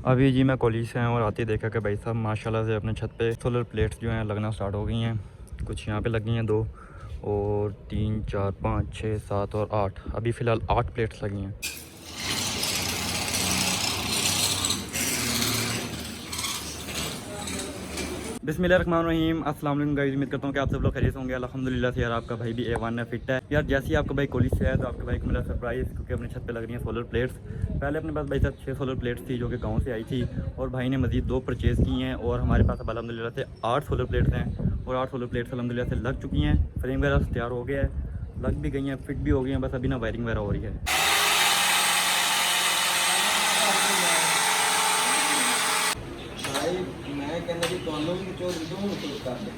अभी जी मैं कॉलेज से आया और आते ही देखा कि भाई साहब माशाल्लाह से अपने छत पे सोलर प्लेट्स जो हैं लगना स्टार्ट हो गई हैं। कुछ यहाँ पे लग गई हैं 2 और 3 4 5 6 7 और 8। अभी फ़िलहाल 8 प्लेट्स लगी हैं। बिस्मिल्लाहिर्रहमानिर्रहीम। अस्सलाम वालेकुम गाइस, उम्मीद करता हूँ कि आप सब लोग खैरियत होंगे। अल्हम्दुलिल्लाह से यार आपका भाई भी A1 है, फिट है यार। जैसे ही आपका भाई कॉलेज से आया तो आपके भाई को मिला सरप्राइज़, क्योंकि अपने छत पे लग रही हैं सोलर प्लेट्स। पहले अपने पास भाई साहब 6 सोलर प्लेट्स थी जो कि गाँव से आई थी, और भाई ने मज़ीद 2 परचेज़ की हैं, और हमारे पास अब अल्हम्दुलिल्लाह से 8 सोलर प्लेट्स हैं। और 8 सोलर प्लेट्स अल्हम्दुलिल्लाह से लग चुकी हैं। फ्रेम वगैरह तैयार हो गया है, लग भी गई हैं, फिट भी हो गई हैं, बस अभी ना वायरिंग वगैरह हो रही है। मैं कहना जी ਤੁਹਾਨੂੰ ਵੀ ਚੋਰ ਦੂੰ ਤੋਂ ਕਰ ਦੇ।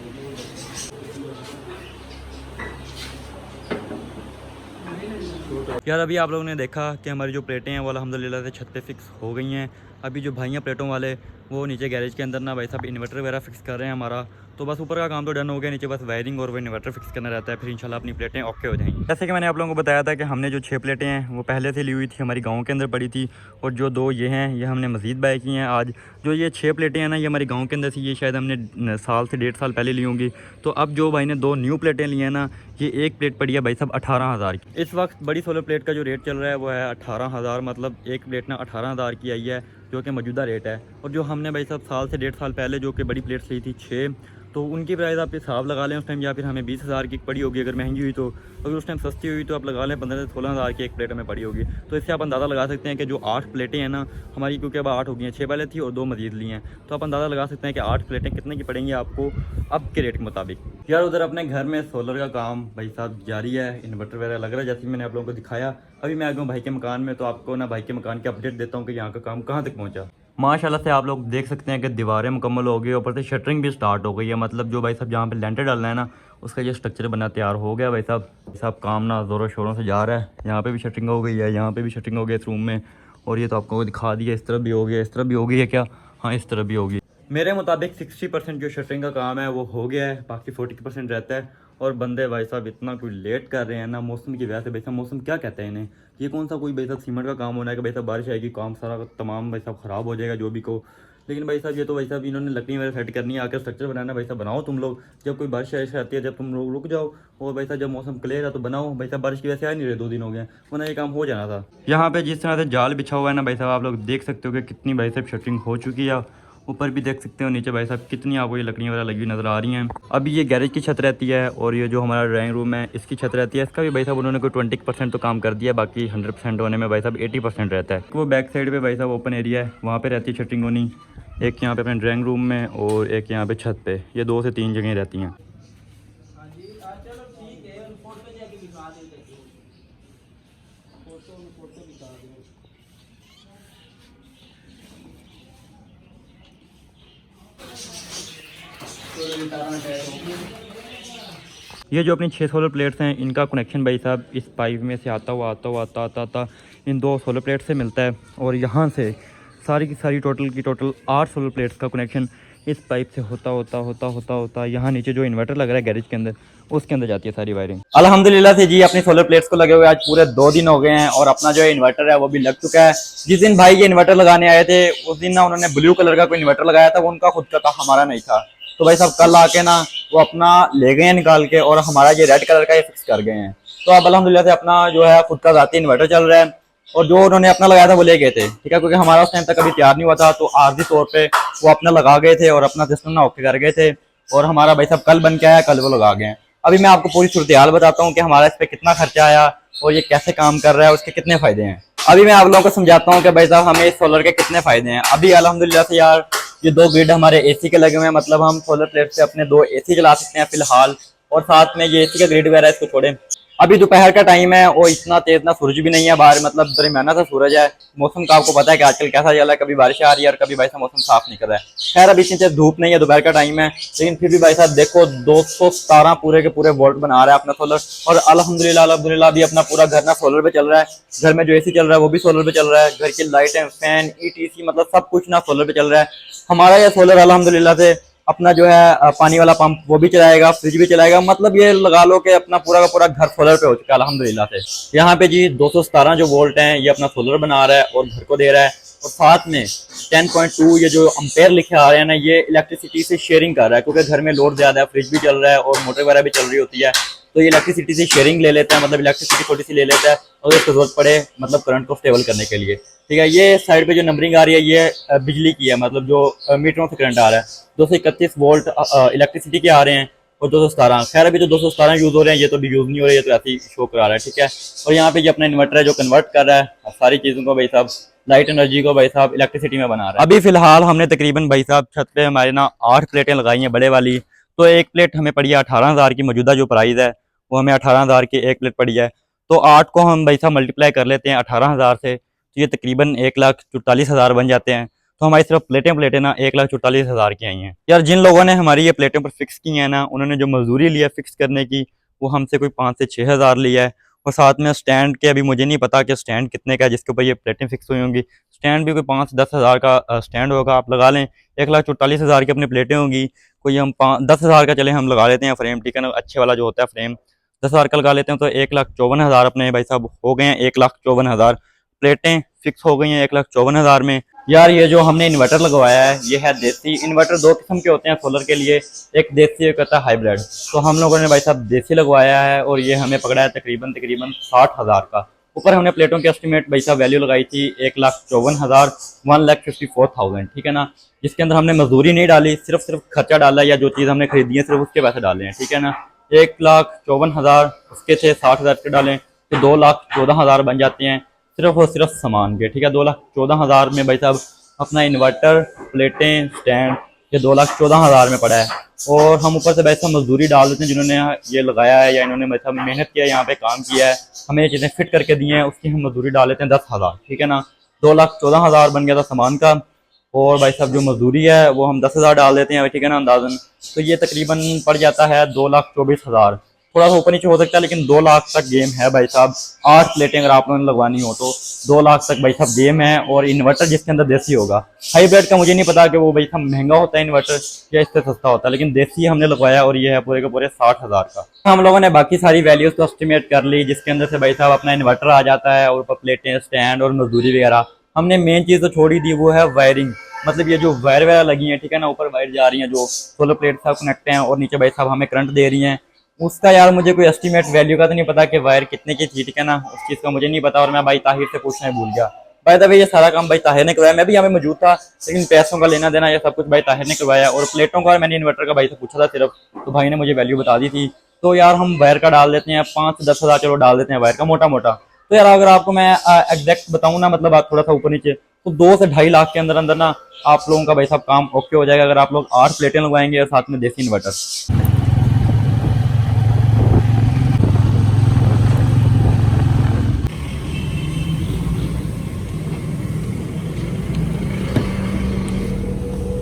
यार अभी आप लोगों ने देखा कि हमारी जो प्लेटें हैं वो अल्हम्दुलिल्लाह से छत पे फिक्स हो गई हैं। अभी जो भाई हैं प्लेटों वाले वो नीचे गैरेज के अंदर ना भाई साहब इन्वर्टर वगैरह फिक्स कर रहे हैं हमारा। तो बस ऊपर का काम तो डन हो गया, नीचे बस वायरिंग और वो इन्वर्टर फिक्स करना रहता है, फिर इंशाल्लाह अपनी प्लेटें ओके हो जाएंगी। जैसे कि मैंने आप लोगों को बताया था कि हमने जो 6 प्लेटें हैं वो पहले से ली हुई थी, हमारी गाँव के अंदर पड़ी थी, और जो 2 ये हैं ये हमने मज़ीद बाय की हैं आज। जो ये 6 प्लेटें हैं ना ये हमारी गाँव के अंदर थी, ये शायद हमने साल से 1.5 साल पहले ली होंगी। तो अब जो भाई ने 2 न्यू प्लेटें ली हैं ना, ये एक प्लेट पड़ी है भाई साहब 18,000 की। इस वक्त बड़ी सोलर प्लेट का जो रेट चल रहा है वो है 18,000, मतलब एक प्लेट ना 18,000 की आई है, जो कि मौजूदा रेट है। और जो हमने भाई साहब साल से 1.5 साल पहले जो कि बड़ी प्लेट्स ली थी 6, तो उनकी प्राइस आप हिसाब लगा लें उस टाइम, या फिर हमें 20,000 की पड़ी होगी अगर महंगी हुई तो। अगर उस टाइम सस्ती हुई तो आप लगा लें 15 से 16,000 की एक प्लेट हमें पड़ी होगी। तो इससे आप अंदाज़ा लगा सकते हैं कि जो 8 प्लेटें हैं ना हमारी, क्योंकि अब 8 हो गई हैं, 6 पहले थी और 2 मजीद ली हैं, तो आप अंदाज़ा लगा सकते हैं कि 8 प्लेटें कितने की पड़ेंगी आपको अब के रेट के मुताबिक। यार उधर अपने घर में सोलर का काम भाई साहब जारी है, इन्वर्टर वगैरह लग रहा है जैसे मैंने आप लोगों को दिखाया। अभी मैं आ गया हूँ भाई के मकान में, तो आपको ना भाई के मकान की अपडेट देता हूँ कि यहाँ का काम कहाँ तक पहुँचा। माशाल्लाह से आप लोग देख सकते हैं कि दीवारें मुकम्मल हो गई, ऊपर से शटरिंग भी स्टार्ट हो गई है। मतलब जो भाई साहब जहाँ पे लेंटर डालना है ना उसका ये स्ट्रक्चर बना तैयार हो गया भाई साहब काम ना ज़ोरों शोरों से जा रहा है। यहाँ पे भी शटरिंग हो गई है, यहाँ पे भी शटरिंग हो गई इस रूम में, और ये तो आपको दिखा दिया, इस तरफ भी हो गया, इस तरफ भी हो गई है क्या, हाँ इस तरफ भी होगी। मेरे मुताबिक 60% जो शटरिंग का काम है वो हो गया है, बाकी 40% रहता है। और बंदे भाई साहब इतना कोई लेट कर रहे हैं ना मौसम की वजह से। भाई साहब मौसम क्या कहते हैं इन्हें, ये कौन सा कोई भाई साहब सीमेंट का काम होना है कि भाई साहब बारिश आएगी काम सारा तमाम भाई साहब ख़राब हो जाएगा जो भी को। लेकिन भाई साहब ये तो भाई साहब इन्होंने लकड़ी वगैरह सेट करनी है, आकर स्ट्रक्चर बनाना है। भाई साहब बनाओ तुम लोग, जब कोई बारिश ऐसी आती है जब तुम लोग रुक जाओ, और भाई साहब जब मौसम क्लियर है तो बनाओ। भाई साहब बारिश की वजह से आ नहीं रहे, 2 दिन हो गए, वरना ये काम हो जाना था। यहाँ पे जिस तरह से जाल बिछा हुआ है ना भाई साहब, आप लोग देख सकते हो कि कितनी भाई साहब शटरिंग हो चुकी है। ऊपर भी देख सकते हो, नीचे भाई साहब कितनी आपको ये लकड़ियाँ वगैरह लगी हुई नज़र आ रही हैं। अभी ये गैरेज की छत रहती है, और ये जो हमारा ड्राइंग रूम है इसकी छत रहती है। इसका भी भाई साहब उन्होंने कोई 20% तो काम कर दिया, बाकी 100% होने में भाई साहब 80% रहता है। वो बैक साइड पे भाई साहब ओपन एरिया है, वहाँ पे रहती है शटरिंग होनी, एक यहाँ पे अपने ड्राइंग रूम में और एक यहाँ पे छत पे। ये 2 से 3 जगह रहती हैं। ये जो अपनी 6 सोलर प्लेट्स हैं इनका कनेक्शन भाई साहब इस पाइप में से आता इन 2 सोलर प्लेट से मिलता है, और यहाँ से सारी की सारी टोटल 8 सोलर प्लेट्स का कनेक्शन इस पाइप से होता यहाँ नीचे जो इन्वर्टर लग रहा है गैरेज के अंदर, उसके अंदर जाती है सारी वायरिंग। अल्हम्दुलिल्लाह से जी अपनी सोलर प्लेट्स को लगे हुए आज पूरे 2 दिन हो गए हैं, और अपना जो इन्वर्टर है वो भी लग चुका है। जिस दिन भाई ये इन्वर्टर लगाने आए थे उस दिन ना उन्होंने ब्लू कलर का कोई इन्वर्टर लगाया था, वो उनका खुद का था, हमारा नहीं था। तो भाई साहब कल आके ना वो अपना ले गए हैं निकाल के, और हमारा ये रेड कलर का ये फिक्स कर गए हैं। तो अब अल्हम्दुलिल्लाह से अपना जो है खुद का ज़ाती इन्वर्टर चल रहा है, और जो उन्होंने अपना लगाया था वो ले गए थे, ठीक है, क्योंकि हमारा उस टाइम तक अभी तैयार नहीं हुआ था। तो आर्जी तौर पे वो अपना लगा गए थे और अपना सिस्टम ना ओके कर गए थे, और हमारा भाई साहब कल बन के आया, कल वो लगा गए हैं। अभी मैं आपको पूरी सूरत हाल बताता हूँ कि हमारा इस पर कितना खर्चा आया और ये कैसे काम कर रहा है, उसके कितने फ़ायदे हैं। अभी मैं आप लोगों को समझाता हूँ कि भाई साहब हमें इस सोलर के कितने फ़ायदे हैं। अभी अल्हम्दुलिल्लाह से यार ये 2 ग्रिड हमारे एसी के लगे हुए हैं, मतलब हम सोलर प्लेट से अपने 2 एसी चला सकते हैं फिलहाल, और साथ में ये एसी का ग्रिड वगैरह इसको छोड़े। अभी दोपहर का टाइम है और इतना तेज ना सूरज भी नहीं है बाहर, मतलब दरमियाना सा सूरज है। मौसम का आपको पता है कि आजकल कैसा चल रहा है, कभी बारिश आ रही है और कभी भाई साहब मौसम साफ नहीं कर रहा है। खैर अभी इतनी तेज धूप नहीं है, दोपहर का टाइम है, लेकिन फिर भी भाई साहब देखो 217 पूरे के पूरे वोल्ट बना रहा है अपना सोलर। और अल्हम्दुलिल्लाह अभी अपना पूरा घर ना सोलर पे चल रहा है। घर में जो एसी चल रहा है वो भी सोलर पे चल रहा है, घर की लाइटें, फैन, ETC मतलब सब कुछ ना सोलर पे चल रहा है। हमारा यह सोलर अल्हम्दुलिल्लाह से अपना जो है पानी वाला पंप वो भी चलाएगा, फ्रिज भी चलाएगा, मतलब ये लगा लो कि अपना पूरा का पूरा घर सोलर पे हो चुका है अल्हम्दुलिल्लाह से। यहाँ पे जी 217 जो वोल्ट हैं ये अपना सोलर बना रहा है और घर को दे रहा है। और साथ में 10.2 ये जो अम्पेयर लिखे आ रहे हैं ना, ये इलेक्ट्रिसिटी से शेयरिंग कर रहा है, क्योंकि घर में लोड ज़्यादा है, फ्रिज भी चल रहा है और मोटर वगैरह भी चल रही होती है, तो ये इलेक्ट्रिसिटी से शेयरिंग ले लेता है, मतलब इलेक्ट्रिसिटी थोड़ी सी ले लेता है अगर उसको जरूरत पड़े, मतलब करंट को स्टेबल करने के लिए। ठीक है, ये साइड पे जो नंबरिंग आ रही है ये बिजली की है, मतलब जो मीटरों से करंट आ रहा है। 231 वोल्ट इलेक्ट्रिसिटी के आ रहे हैं और 217। खैर अभी जो 217 यूज़ हो रहे हैं ये तो अभी यूज़ नहीं हो रहे, ये तो ऐसे ही शो करा रहा है। ठीक है, और यहाँ पे ये अपना इन्वर्टर है जो कन्वर्ट कर रहा है सारी चीज़ों को भाई साहब, लाइट एनर्जी को भाई साहब इलेक्ट्रिसिटी में बना रहा है। अभी फिलहाल हमने तकरीबन भाई साहब छत पे हमारे ना 8 प्लेटें लगाई हैं बड़े वाली, तो एक प्लेट हमें पड़ी है 18,000 की, मौजूदा जो प्राइस है वो हमें 18,000 की एक प्लेट पड़ी है। तो 8 को हम भाई साहब मल्टीप्लाई कर लेते हैं 18,000 से, तो ये तकरीबन 1,44,000 बन जाते हैं। तो हमारी सिर्फ प्लेटें ना 1,44,000 की आई हैं। यार जिन लोगों ने हमारी ये प्लेटें पर फिक्स की हैं ना, उन्होंने जो मजदूरी लिया फिक्स करने की वो हमसे कोई 5 से 6,000 लिया है। और साथ में स्टैंड के अभी मुझे नहीं पता कि स्टैंड कितने का है जिसके ऊपर ये प्लेटें फिक्स हुई होंगी। स्टैंड भी कोई 5 से 10,000 का स्टैंड होगा, आप लगा लें। 1,44,000 की अपनी प्लेटें होंगी, कोई हम 10,000 का चले हम लगा लेते हैं फ्रेम, ठीक है ना, अच्छे वाला जो होता है फ्रेम 10,000 का लगा लेते हैं, तो 1,54,000 अपने भाई साहब हो गए हैं। 1,54,000 प्लेटें फिक्स हो गई हैं 1,54,000 में। यार ये जो हमने इन्वर्टर लगवाया है ये है देसी इन्वर्टर। 2 किस्म के होते हैं सोलर के लिए, एक देसी एक होता है हाइब्रिड। तो हम लोगों ने भाई साहब देसी लगवाया है और ये हमें पकड़ा है तकरीबन 60,000 का। ऊपर हमने प्लेटों की एस्टिमेट भाई साहब वैल्यू लगाई थी 1,54,000, 1,54,000, ठीक है ना, जिसके अंदर हमने मजदूरी नहीं डाली, सिर्फ खर्चा डाला या जो चीज़ हमने खरीदी है सिर्फ उसके पैसे डाले हैं, ठीक है ना। 1,54,000 उसके थे 60,000 के डालें तो 2,14,000 बन जाते हैं सिर्फ और सिर्फ सामान के। ठीक है, 2,14,000 में भाई साहब अपना इन्वर्टर, प्लेटें, स्टैंड ये 2,14,000 में पड़ा है। और हम ऊपर से भाई साहब मजदूरी डाल देते हैं, जिन्होंने ये लगाया है या इन्होंने भाई साहब मेहनत किया है, यहाँ पे काम किया है, हमें ये चीज़ें फिट करके दी हैं, उसकी हम मजदूरी डाल देते हैं 10,000, ठीक है ना। 2,14,000 बन गया था सामान का, और भाई साहब जो मजदूरी है वो हम 10,000 डाल देते हैं, ठीक है ना, अंदाजन। तो ये तकरीबन पड़ जाता है 2,24,000, थोड़ा सा ऊपर नीचे हो सकता है, लेकिन 2 लाख तक गेम है भाई साहब। 8 प्लेटें अगर आप लोगों ने लगवानी हो तो 2 लाख तक भाई साहब गेम है। और इन्वर्टर जिसके अंदर देसी होगा, हाईब्रिड का मुझे नहीं पता कि वो भाई साहब महंगा होता है इन्वर्टर या इससे सस्ता होता है, लेकिन देसी हमने लगवाया और ये है पूरे के पूरे 60,000 का। हम लोगों ने बाकी सारी वैल्यूज तो एस्टिमेट कर ली, जिसके अंदर से भाई साहब अपना इन्वर्टर आ जाता है और ऊपर प्लेटें, स्टैंड और मजदूरी वगैरह। हमने मेन चीज़ तो छोड़ ही दी, वो है वायरिंग, मतलब ये जो वायर वगैरह लगी है, ठीक है ना, ऊपर वायर जा रही है जो सोलर प्लेट साहब कनेक्ट हैं और नीचे भाई साहब हमें करंट दे रही हैं, उसका यार मुझे कोई एस्टीमेट वैल्यू का तो नहीं पता कि वायर कितने की थी, ठीक है ना, उस चीज़ का मुझे नहीं पता। और मैं भाई ताहिर से पूछना ही भूल गया। भाई तभी ये सारा काम भाई ताहिर ने करवाया, मैं भी यहाँ पे मौजूद था, लेकिन पैसों का लेना देना ये सब कुछ भाई ताहिर ने करवाया। और प्लेटों का मैंने इन्वर्टर का भाई से पूछा था सिर्फ, तो भाई ने मुझे वैल्यू बता दी थी। तो यार हम वायर का डाल देते हैं 5 से 10,000, चलो डाल देते हैं वायर का मोटा मोटा। तो यार अगर आपको मैं एग्जैक्ट बताऊँ ना, मतलब आप थोड़ा सा ऊपर नीचे, तो 2 से 2.5 लाख के अंदर अंदर ना आप लोगों का भाई साहब काम ओके हो जाएगा, अगर आप लोग 8 प्लेटें लगवाएंगे और साथ में देसी इन्वर्टर।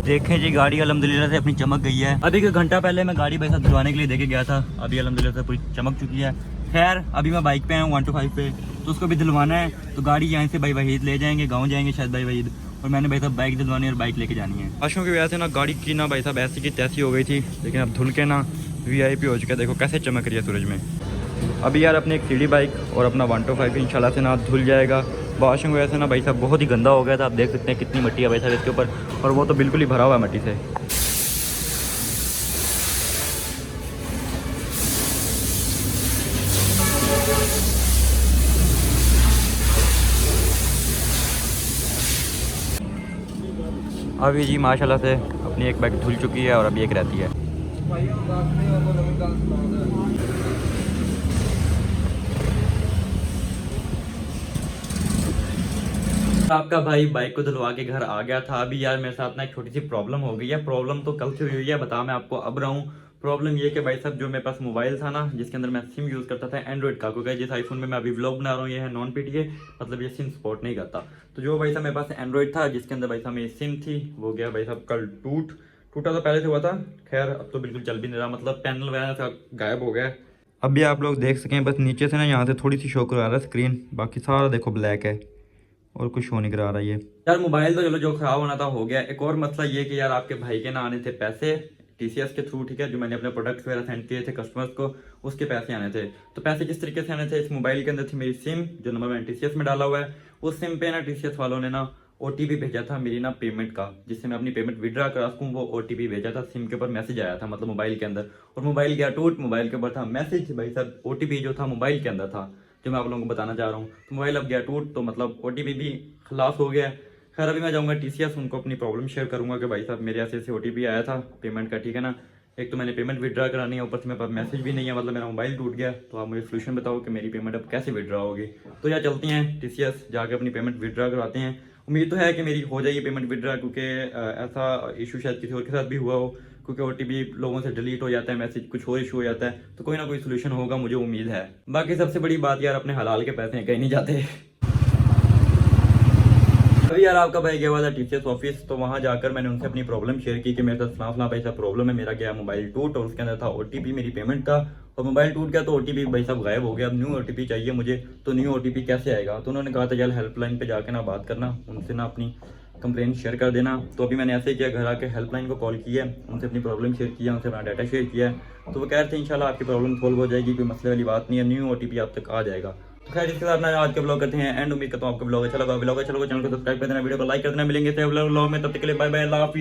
देखें जी गाड़ी अल्हम्दुलिल्लाह से अपनी चमक गई है। अभी एक घंटा पहले मैं गाड़ी भाई साहब धुलवाने के लिए देके गया था, अभी अल्हम्दुलिल्लाह से पूरी चमक चुकी है। खैर अभी मैं बाइक पे आया हूँ 125 पे, तो उसको भी धुलवाना है, तो गाड़ी यहाँ से भाई वहीद ले जाएंगे, गाँव जाएंगे शायद भाई वहीद, और मैंने भाई साहब बाइक धुलवानी और बाइक लेके जानी है। आशों की वजह से ना गाड़ी की ना भाई साहब ऐसी की तैसी हो गई थी, लेकिन अब धुल के ना VIP हो चुका है, देखो कैसे चमक रही है सूरज में। अभी यार अपनी एक सीढ़ी बाइक और अपना 125 इंशाल्लाह से ना धुल जाएगा। बारिशों की वजह से ना भाई साहब बहुत ही गंदा हो गया था, आप देख सकते हैं कितनी मिट्टी है भाई साहब इसके ऊपर, और वो तो बिल्कुल ही भरा हुआ है मिट्टी से। अभी जी माशाल्लाह से अपनी एक बाइक धुल चुकी है और अभी एक रहती है। आपका भाई बाइक को धुलवा के घर आ गया था। अभी यार मेरे साथ ना एक छोटी सी प्रॉब्लम हो गई है। प्रॉब्लम तो कल से हुई है, बता मैं आपको अब रहा हूँ। प्रॉब्लम ये कि भाई साहब जो मेरे पास मोबाइल था ना, जिसके अंदर मैं सिम यूज़ करता था एंड्रॉइड का, क्योंकि जिस आईफोन में मैं अभी व्लॉग बना रहा हूँ ये है नॉन PTA, मतलब ये सिम सपोर्ट नहीं करता। तो जो भाई साहब मेरे पास एंड्रॉइड था जिसके अंदर भाई साहब मेरी सिम थी, वो गया भाई साहब कल टूटा तो पहले से हुआ था, खैर अब तो बिल्कुल चल भी नहीं रहा, मतलब पैनल वगैरह से गायब हो गया। अभी आप लोग देख सकें बस नीचे से ना यहाँ से थोड़ी सी शो करा रहा है स्क्रीन, बाकी सारा देखो ब्लैक है और कुछ शो नहीं करा रहा है। यार मोबाइल तो चलो जो खराब होना था हो गया। एक और मसला ये कि यार आपके भाई के ना आने थे पैसे TCS के थ्रू, ठीक है, जो मैंने अपने प्रोडक्ट्स वगैरह सेंड किए थे कस्टमर्स को, उसके पैसे आने थे। तो पैसे किस तरीके से आने थे, इस मोबाइल के अंदर थी मेरी सिम, जो नंबर मैंने TCS में डाला हुआ है, उस सिम पे ना TCS वालों ने ना OTP भेजा था मेरी ना पेमेंट का, जिससे मैं अपनी पेमेंट विड्रा करा सकूँ। वो OTP भेजा था, सिम के ऊपर मैसेज आया था, मतलब मोबाइल के अंदर, और मोबाइल गया टूट, मोबाइल के ऊपर था मैसेज। भाई साहब OTP जो था मोबाइल के अंदर था, जो मैं आप लोगों को बताना चाह रहा हूँ। तो मोबाइल अब गया टूट, तो मतलब OTP भी खलास हो गया। खैर अभी मैं जाऊँगा TCS, उनको अपनी प्रॉब्लम शेयर करूँगा कि भाई साहब मेरे ऐसे OTP आया था पेमेंट का, ठीक है ना। एक तो मैंने पेमेंट विड्रा करानी है, ऊपर से मेरे पास मैसेज भी नहीं है, मतलब मेरा मोबाइल टूट गया। तो आप मुझे सोल्यूशन बताओ कि मेरी पेमेंट अब कैसे विड्रा होगी। तो यार चलते हैं TCS, जाके अपनी पेमेंट विड्रा करवाते हैं। उम्मीद तो है कि मेरी हो जाएगी पेमेंट विड्रा, क्योंकि ऐसा इशू शायद किसी और के साथ भी हुआ हो, क्योंकि OTP लोगों से डिलीट हो जाता है, मैसेज कुछ और इशू हो जाता है। तो कोई ना कोई सोल्यूशन होगा, मुझे उम्मीद है। बाकी सबसे बड़ी बात यार, अपने हलाल के पैसे कहीं नहीं जाते। अभी यार आपका भाई गया हुआ था TCS ऑफिस, तो वहाँ जाकर मैंने उनसे अपनी प्रॉब्लम शेयर की कि मेरे साथ फलां ऐसा प्रॉब्लम है, मेरा गया मोबाइल टूट और उसके अंदर था OTP मेरी पेमेंट का, और मोबाइल टूट गया तो OTP भाई साहब गायब हो गया। अब न्यू OTP चाहिए मुझे, तो न्यू OTP कैसे आएगा। तो उन्होंने कहा था यार हेल्पलाइन पे जाके ना बात करना, उनसे ना अपनी कंप्लेंट शेयर कर देना। तो अभी मैंने ऐसे किया, घर आके हेल्पलाइन को कॉल किया, उनसे अपनी प्रॉब्लम शेयर किया, उनसे अपना डाटा शेयर किया। तो वो कह रहे थे इंशाल्लाह आपकी प्रॉब्लम सॉल्व हो जाएगी, कोई मसले वाली बात नहीं है, न्यू OTP आप तक आ जाएगा। तो खैर इसके साथ ना आज के ब्लॉग करते हैं एंड। उम्मीद करता हूँ आपका ब्लॉग अच्छा लगा। चैनल को सब्सक्राइब कर देना, वीडियो को लाइक कर देना। मिलेंगे ब्लॉग में, तब तक के लिए बाय बाय, अल्लाह हाफिज़।